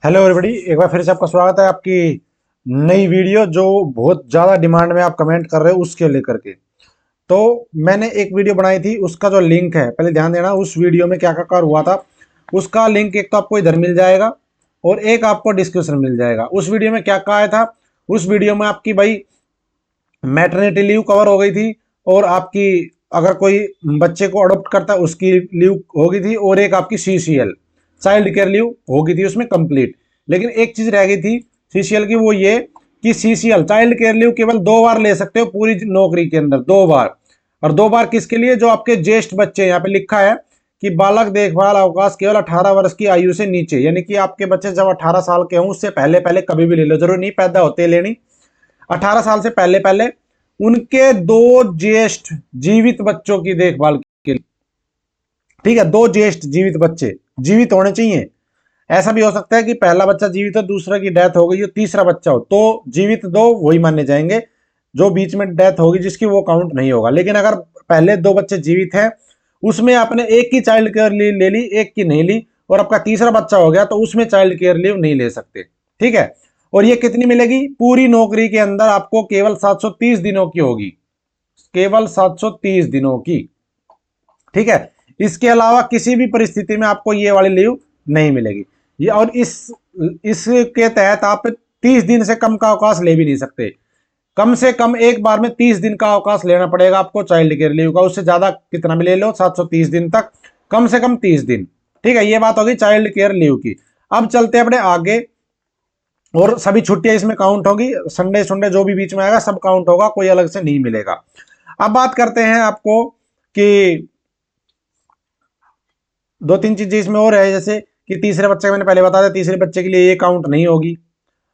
Hello everybody, एक बार फिर से आपका स्वागत है आपकी नई वीडियो जो बहुत ज़्यादा डिमांड में आप कमेंट कर रहे हो उसके लेकर के। तो मैंने एक वीडियो बनाई थी, उसका जो लिंक है पहले ध्यान देना। उस वीडियो में क्या क्या कर हुआ था उसका लिंक एक तो आपको इधर मिल जाएगा और एक आपको डिस्क्रिप्शन मिल जाएगा। उस वीडियो में क्या कहा था, उस वीडियो में आपकी भाई मैटरनिटी लीव कवर हो गई थी और आपकी अगर कोई बच्चे को अडॉप्ट करता है उसकी लीव हो गई थी और एक आपकी सीसीएल चाइल्ड केयर लीव हो गई थी उसमें कंप्लीट। लेकिन एक चीज रह गई थी सीसीएल की, वो ये कि सीसीएल चाइल्ड केयर लीव केवल 2 बार ले सकते हो पूरी नौकरी के अंदर, 2 बार। और 2 बार किसके लिए? जो आपके ज्येष्ठ बच्चे, यहाँ पे लिखा है कि बालक देखभाल अवकाश केवल 18 वर्ष की आयु से नीचे, यानी कि आपके बच्चे जब 18 साल के हों उससे पहले पहले कभी भी ले लो, जरूरी नहीं पैदा होते लेनी। 18 साल से पहले पहले उनके 2 ज्येष्ठ जीवित बच्चों की देखभाल के लिए, ठीक है, 2 ज्येष्ठ जीवित बच्चे जीवित होने चाहिए। ऐसा भी हो सकता है कि पहला बच्चा जीवित हो, दूसरा की डेथ हो गई हो, तीसरा बच्चा हो, तो जीवित 2 वही माने जाएंगे, जो बीच में डेथ होगी जिसकी वो काउंट नहीं होगा। लेकिन अगर पहले 2 बच्चे जीवित हैं, उसमें आपने एक की चाइल्ड केयर लीव ले ली, एक की नहीं ली, और आपका तीसरा बच्चा हो गया तो उसमें चाइल्ड केयर लीव नहीं ले सकते, ठीक है। और ये कितनी मिलेगी? पूरी नौकरी के अंदर आपको केवल 730 दिनों की होगी, केवल 730 दिनों की, ठीक है। इसके अलावा किसी भी परिस्थिति में आपको ये वाली लीव नहीं मिलेगी। ये और इसके तहत आप 30 दिन से कम का अवकाश ले भी नहीं सकते। कम से कम एक बार में 30 दिन का अवकाश लेना पड़ेगा आपको चाइल्ड केयर लीव का। उससे ज्यादा कितना भी ले लो, 730 दिन तक, कम से कम 30 दिन, ठीक है। ये बात होगी चाइल्ड केयर लीव की। अब चलते हैं अपने आगे, और सभी छुट्टियां इसमें काउंट होगी, संडे संडे जो भी बीच में आएगा सब काउंट होगा, कोई अलग से नहीं मिलेगा। अब बात करते हैं आपको कि 2-3 चीजें इसमें और है, जैसे कि तीसरे बच्चे का मैंने पहले बताया, तीसरे बच्चे के लिए ये काउंट नहीं होगी।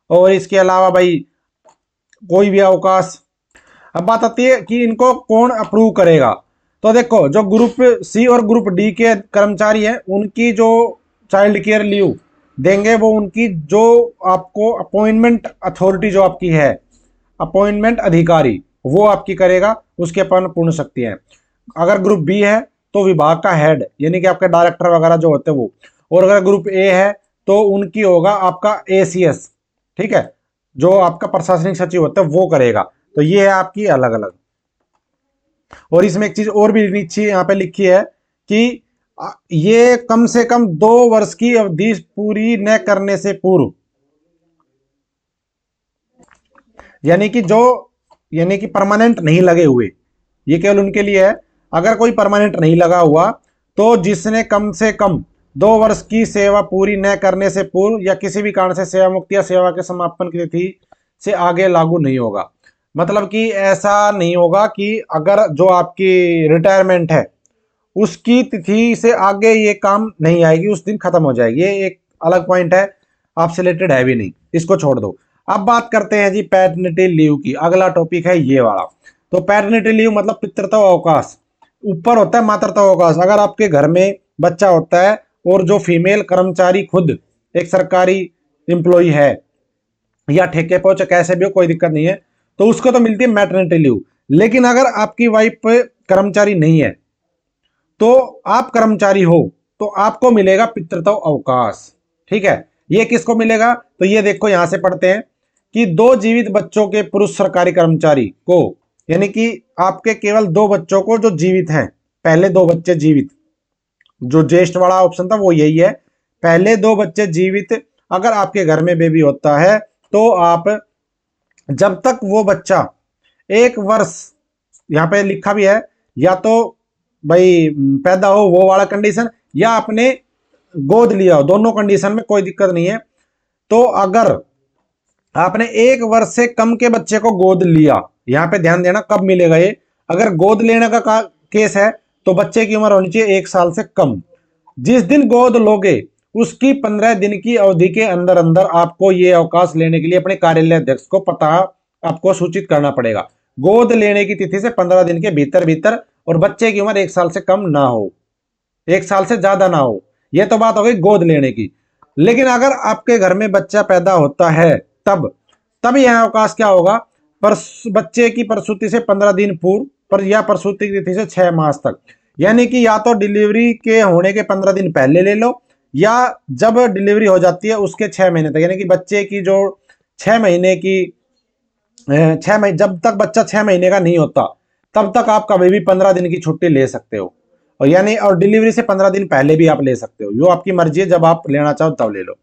और इसके अलावा भाई कोई भी अवकाश। अब बात आती है कि इनको कौन अप्रूव करेगा। तो देखो, जो ग्रुप सी और ग्रुप डी के कर्मचारी हैं उनकी जो चाइल्ड केयर लीव देंगे वो उनकी जो आपको अपॉइंटमेंट अथॉरिटी जो आपकी है, अपॉइंटमेंट अधिकारी, वो आपकी करेगा, उसके पास पूर्ण शक्ति है। अगर ग्रुप बी है तो विभाग का हेड यानी कि आपके डायरेक्टर वगैरह जो होते हैं वो, और अगर ग्रुप ए है तो उनकी होगा आपका एसीएस, ठीक है, जो आपका प्रशासनिक सचिव होता है वो करेगा। तो ये है आपकी अलग अलग। और इसमें एक चीज और भी नीचे यहाँ पे लिखी है कि ये कम से कम 2 वर्ष की अवधि पूरी न करने से पूर्व, यानी कि जो, यानी कि परमानेंट नहीं लगे हुए, ये केवल उनके लिए है। अगर कोई परमानेंट नहीं लगा हुआ तो जिसने कम से कम 2 वर्ष की सेवा पूरी न करने से पूर्व या किसी भी कारण से सेवा मुक्ति या सेवा के समापन की तिथि से आगे लागू नहीं होगा। मतलब कि ऐसा नहीं होगा कि अगर जो आपकी रिटायरमेंट है उसकी तिथि से आगे ये काम नहीं आएगी, उस दिन खत्म हो जाएगी। ये एक अलग पॉइंट है, आपसे रिलेटेड है भी नहीं, इसको छोड़ दो। अब बात करते हैं जी पैटर्निटी लीव की। अगला टॉपिक है ये वाला। तो पैटर्निटी लीव मतलब पितृत्व अवकाश। ऊपर होता है मातृत्व अवकाश। अगर आपके घर में बच्चा होता है और जो फीमेल कर्मचारी खुद एक सरकारी एम्प्लॉय है या ठेके पे, चाहे कैसे भी हो, कोई दिक्कत नहीं है, तो उसको तो मिलती है मैटरनिटी लीव। लेकिन अगर आपकी वाइफ कर्मचारी नहीं है तो आप कर्मचारी हो तो आपको मिलेगा पितृत्व अवकाश, ठीक है। ये किसको मिलेगा? तो ये देखो यहां से पढ़ते हैं कि 2 जीवित बच्चों के पुरुष सरकारी कर्मचारी को, यानी कि आपके केवल 2 बच्चों को जो जीवित हैं, पहले 2 बच्चे जीवित, जो ज्येष्ठ वाला ऑप्शन था वो यही है, पहले 2 बच्चे जीवित अगर आपके घर में बेबी होता है तो आप, जब तक वो बच्चा 1 वर्ष, यहां पे लिखा भी है, या तो भाई पैदा हो वो वाला कंडीशन या आपने गोद लिया हो, दोनों कंडीशन में कोई दिक्कत नहीं है। तो अगर आपने 1 वर्ष से कम के बच्चे को गोद लिया, यहां पे ध्यान देना कब मिलेगा ये, अगर गोद लेने का केस है तो बच्चे की उम्र होनी चाहिए 1 साल से कम। जिस दिन गोद लोगे उसकी 15 दिन की अवधि के अंदर अंदर आपको ये अवकाश लेने के लिए अपने कार्यालय अध्यक्ष को पता आपको सूचित करना पड़ेगा। गोद लेने की तिथि से 15 दिन के भीतर भीतर, और बच्चे की उम्र 1 साल से कम ना हो, 1 साल से ज्यादा ना हो। यह तो बात हो गई गोद लेने की। लेकिन अगर आपके घर में बच्चा पैदा होता है तब तब यह अवकाश क्या होगा? पर बच्चे की प्रसूति से 15 दिन पूर्व पर या प्रसूति की तिथि से 6 मास तक, यानी कि या तो डिलीवरी के होने के 15 दिन पहले ले लो या जब डिलीवरी हो जाती है उसके 6 महीने तक, यानी कि बच्चे की जो 6 महीने की 6 महीने, जब तक बच्चा 6 महीने का नहीं होता तब तक आप कभी भी 15 दिन की छुट्टी ले सकते हो। और यानी और डिलीवरी से 15 दिन पहले भी आप ले सकते हो, जो आपकी मर्जी है, जब आप लेना चाहो तब ले लो।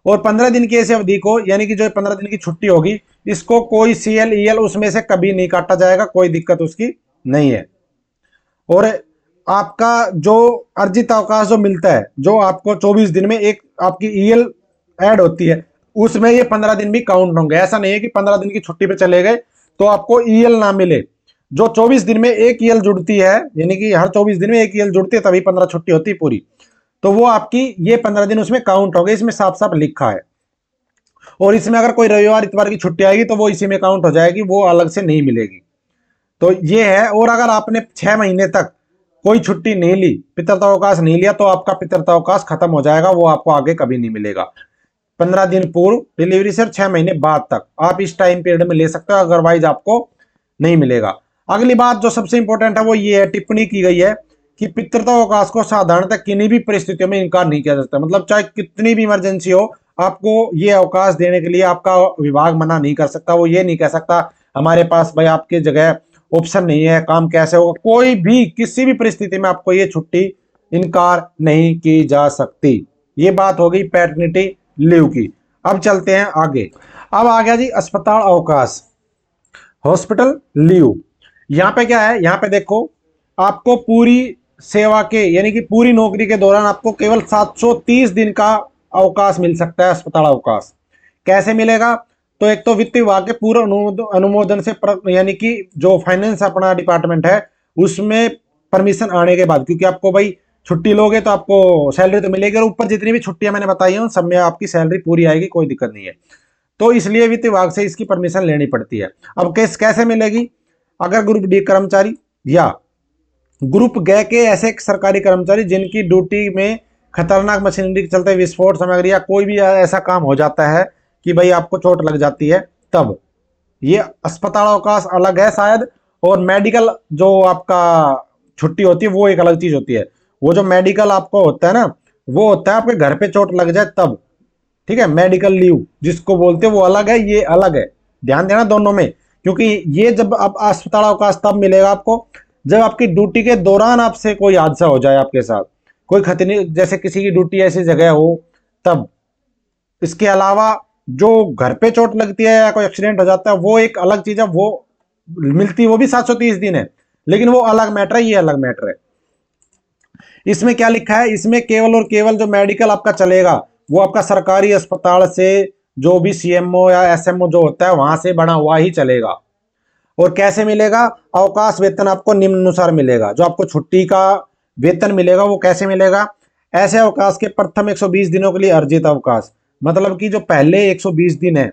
और 15 दिन की ऐसी अवधि को, यानी कि जो 15 दिन की छुट्टी होगी, इसको कोई सीएल ईएल उसमें से कभी नहीं काटा जाएगा, कोई दिक्कत उसकी नहीं है। और आपका जो अर्जित अवकाश जो मिलता है, जो आपको 24 दिन में एक आपकी ईएल ऐड होती है, उसमें ये 15 दिन भी काउंट होंगे। ऐसा नहीं है कि 15 दिन की छुट्टी पे चले गए तो आपको ईएल ना मिले। जो 24 दिन में एक ईएल जुड़ती है, यानी कि हर 24 दिन में एक ईएल जुड़ती है, तभी 15 छुट्टी होती है पूरी, तो वो आपकी ये 15 दिन उसमें काउंट हो गए, इसमें साफ साफ लिखा है। और इसमें अगर कोई रविवार इतवार की छुट्टी आएगी तो वो इसी में काउंट हो जाएगी, वो अलग से नहीं मिलेगी। तो ये है। और अगर आपने 6 महीने तक कोई छुट्टी नहीं ली, पितृत्वावकाश नहीं लिया, तो आपका पितृत्वावकाश खत्म हो जाएगा, वो आपको आगे कभी नहीं मिलेगा। 15 दिन पूर्व डिलीवरी से 6 महीने बाद तक आप इस टाइम पीरियड में ले सकते हो, अदरवाइज आपको नहीं मिलेगा। अगली बात जो सबसे इंपॉर्टेंट है वो ये है, टिप्पणी की गई है कि पितृत्वावकाश को साधारणतः किन्हीं भी परिस्थितियों में इनकार नहीं किया जा सकता। मतलब चाहे कितनी भी इमरजेंसी हो, आपको ये अवकाश देने के लिए आपका विभाग मना नहीं कर सकता। वो ये नहीं कह सकता हमारे पास भाई आपकी जगह ऑप्शन नहीं है, काम कैसे होगा। कोई भी किसी भी परिस्थिति में आपको ये छुट्टी इनकार नहीं की जा सकती। ये बात हो गई पैटर्निटी लीव की। अब चलते हैं आगे। अब आ गया जी अस्पताल अवकाश, हॉस्पिटल लीव। यहां पे क्या है, यहां पे देखो, आपको पूरी सेवा के, यानी कि पूरी नौकरी के दौरान आपको केवल 730 दिन का अवकाश मिल सकता है, अस्पताल अवकाश। कैसे मिलेगा? तो एक तो वित्त विभाग के पूर्व अनुमोदन से, यानी कि जो फाइनेंस अपना डिपार्टमेंट है उसमें परमिशन आने के बाद, क्योंकि आपको भाई छुट्टी लोगे तो आपको सैलरी तो मिलेगी, और ऊपर जितनी भी छुट्टियां मैंने बताई हैं सब में आपकी सैलरी पूरी आएगी, कोई दिक्कत नहीं है। तो इसलिए वित्त विभाग से इसकी परमिशन लेनी पड़ती है। अब कैसे मिलेगी? अगर ग्रुप डी कर्मचारी या ग्रुप ग के ऐसे सरकारी कर्मचारी जिनकी ड्यूटी में खतरनाक मशीनरी के चलते विस्फोट सामग्री या कोई भी ऐसा काम हो जाता है कि भाई आपको चोट लग जाती है, तब ये अस्पताल अवकाश अलग है शायद। और मेडिकल जो आपका छुट्टी होती है वो एक अलग चीज होती है। वो जो मेडिकल आपको होता है ना, वो होता है आपके घर पे चोट लग जाए तब, ठीक है। मेडिकल लीव जिसको बोलते हैं वो अलग है, ये अलग है। ध्यान देना दोनों में, क्योंकि ये जब आप अस्पताल अवकाश तब मिलेगा आपको जब आपकी ड्यूटी के दौरान आपसे कोई हादसा हो जाए, आपके साथ कोई खतरे, जैसे किसी की ड्यूटी ऐसी जगह हो तब। इसके अलावा जो घर पे चोट लगती है या कोई एक्सीडेंट हो जाता है वो एक अलग चीज है, वो मिलती, वो भी 730 दिन है, लेकिन वो अलग मैटर है, ये अलग मैटर है। इसमें क्या लिखा है? इसमें केवल और केवल जो मेडिकल आपका चलेगा वो आपका सरकारी अस्पताल से, जो भी सीएमओ या एसएमओ जो होता है वहां से बना हुआ ही चलेगा। और कैसे मिलेगा? अवकाश वेतन आपको निम्नानुसार मिलेगा। जो आपको छुट्टी का वेतन मिलेगा वो कैसे मिलेगा? ऐसे अवकाश के प्रथम 120 दिनों के लिए अर्जित अवकाश, मतलब कि जो पहले 120 दिन है,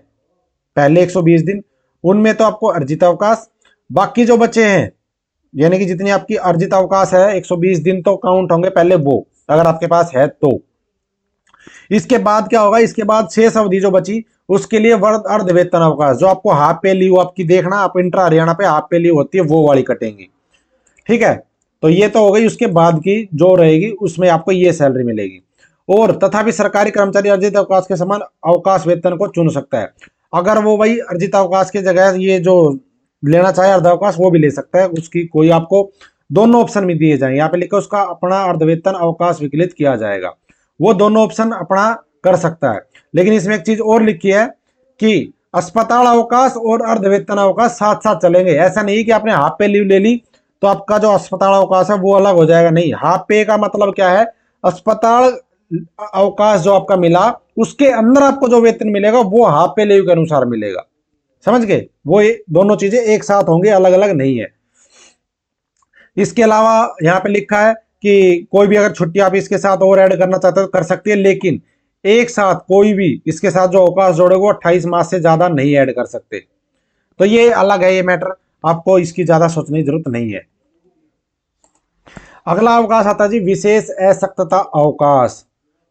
पहले 120 दिन उनमें तो आपको अर्जित अवकाश, बाकी जो बचे हैं, यानी कि जितनी आपकी अर्जित अवकाश है 120 दिन तो काउंट होंगे पहले वो, अगर आपके पास है तो। इसके बाद क्या होगा? इसके बाद शेष अवधि जो बची उसके लिए वर्ग अर्ध वेतन अवकाश, जो आपको हाफ पे लीव आपकी देखना, आप इंटर हरियाणा पे हाफ पे लीव होती है वो वाली कटेंगी, ठीक है। तो ये तो हो गई, उसके बाद की जो रहेगी उसमें आपको ये सैलरी मिलेगी। और तथापि सरकारी कर्मचारी अर्जित अवकाश के समान अवकाश वेतन को चुन सकता है। अगर वो भाई अर्जित अवकाश की जगह ये जो लेना चाहे अर्ध अवकाश, वो भी ले सकता है, उसकी कोई आपको दोनों ऑप्शन भी दिए जाए। यहाँ पे लिखो उसका अपना अर्धवेतन अवकाश विकलित किया जाएगा, वो दोनों ऑप्शन अपना कर सकता है। लेकिन इसमें एक चीज और लिखी है कि अस्पताल अवकाश और अर्धवेतन अवकाश साथ साथ चलेंगे। ऐसा नहीं कि आपने हाफ पे लीव ले ली तो आपका जो अस्पताल अवकाश है वो अलग हो जाएगा, नहीं। हाफ पे का मतलब क्या है? अस्पताल अवकाश जो आपका मिला उसके अंदर आपको जो वेतन मिलेगा वो हाफ पे लीव के अनुसार मिलेगा, समझ गए? वो दोनों चीजें एक साथ होंगे, अलग अलग नहीं है। इसके अलावा यहाँ पे लिखा है कि कोई भी अगर छुट्टी आप इसके साथ और ऐड करना चाहते हो कर सकती है, लेकिन एक साथ कोई भी इसके साथ जो अवकाश जोड़ेगा वो 28 मास से ज्यादा नहीं ऐड कर सकते। तो ये अलग है, ये मैटर, आपको इसकी ज्यादा सोचने की जरूरत नहीं है। अगला अवकाश आता है जी विशेष असक्तता अवकाश,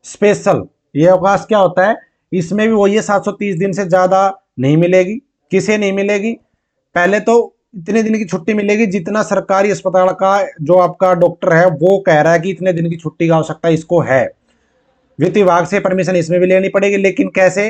स्पेशल। ये अवकाश क्या होता है? इसमें भी वही 730 दिन से ज्यादा नहीं मिलेगी। किसे नहीं मिलेगी? पहले तो इतने दिन की छुट्टी मिलेगी जितना सरकारी अस्पताल का जो आपका डॉक्टर है वो कह रहा है कि इतने दिन की छुट्टी की आवश्यकता इसको है। वित्त विभाग से परमिशन इसमें भी लेनी पड़ेगी, लेकिन कैसे,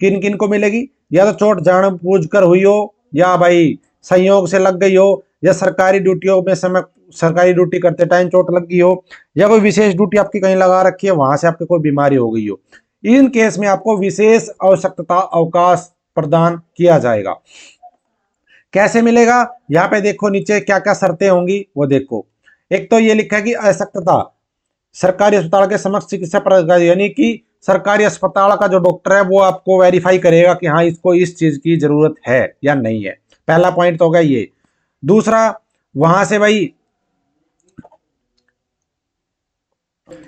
किन किन को मिलेगी, या तो चोट जानबूझकर हुई हो, या भाई संयोग से लग गई हो, या सरकारी ड्यूटियों में समय सरकारी ड्यूटी करते टाइम चोट लग गई हो, या कोई विशेष ड्यूटी आपकी कहीं लगा रखी है वहां से आपकी कोई बीमारी हो गई हो। इन केस में आपको विशेष आवश्यकता अवकाश प्रदान किया जाएगा। कैसे मिलेगा, यहाँ पे देखो नीचे क्या क्या शर्तें होंगी वो देखो। एक तो ये लिखा है कि आवश्यकता, सरकारी अस्पताल के समक्ष चिकित्सा पदाधिकारी, यानी कि सरकारी अस्पताल का जो डॉक्टर है वो आपको वेरीफाई करेगा कि हाँ इसको इस चीज की जरूरत है या नहीं है। पहला पॉइंट तो होगा ये। दूसरा, वहां से भाई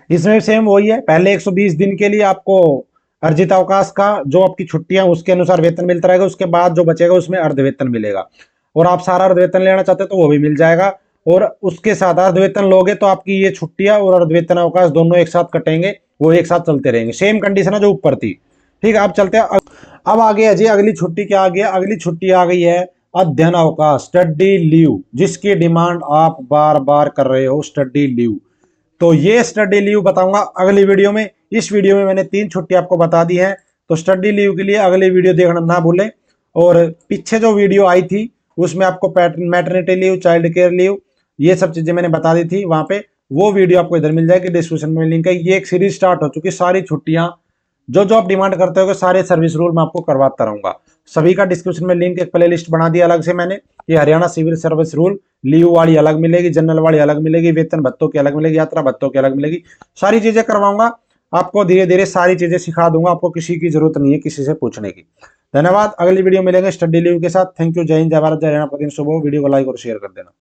इसमें सेम वही है, पहले 120 दिन के लिए आपको अर्जित अवकाश का जो आपकी छुट्टियां उसके अनुसार वेतन मिलता रहेगा, उसके बाद जो बचेगा उसमें अर्ध वेतन मिलेगा। और आप सारा अर्ध वेतन लेना चाहते हो तो वो भी मिल जाएगा। और उसके साथ अर्ध वेतन लोगे तो आपकी ये छुट्टियां और अर्ध वेतन अवकाश दोनों एक साथ कटेंगे, वो एक साथ चलते रहेंगे। सेम कंडीशन है जो ऊपर थी। ठीक है, अब चलते हैं। अब आ गया जी अगली छुट्टी, क्या आ गया, अगली छुट्टी आ गई है अध्ययन अवकाश, स्टडी लीव, जिसकी डिमांड आप बार बार कर रहे हो, स्टडी लीव। तो ये स्टडी लीव बताऊंगा अगली वीडियो में। इस वीडियो में मैंने 3 छुट्टी आपको बता दी है, तो स्टडी लीव के लिए अगली वीडियो देखना ना भूलें। और पीछे जो वीडियो आई थी उसमें आपको maternity leave, child care leave, ये सब चीजें मैंने बता दी थी वहां पे, वो वीडियो आपको इधर मिल जाएगी, डिस्क्रिप्शन में लिंक है। ये एक सीरीज स्टार्ट हो चुकी, सारी छुट्टियां जो जो आप डिमांड करते हो सारे सर्विस रूल मैं आपको करवाता रहूंगा। सभी का डिस्क्रिप्शन में लिंक, एक प्ले लिस्ट बना दिया अलग से मैंने। ये Haryana civil service rule, leave वाली अलग मिलेगी, जनरल वाली अलग मिलेगी, वेतन भत्तों की अलग मिलेगी, यात्रा भत्तों की अलग मिलेगी, सारी चीजें करवाऊंगा आपको। धीरे धीरे सारी चीजें सिखा दूंगा, आपको किसी की जरूरत नहीं है किसी से पूछने की। धन्यवाद, अगली वीडियो मिलेंगे स्टडी लीव के साथ। थैंक यू, जय हिंद, जय भारत, जय हरियाणा, प्रतिदिन सुबह। वीडियो को लाइक और शेयर कर देना।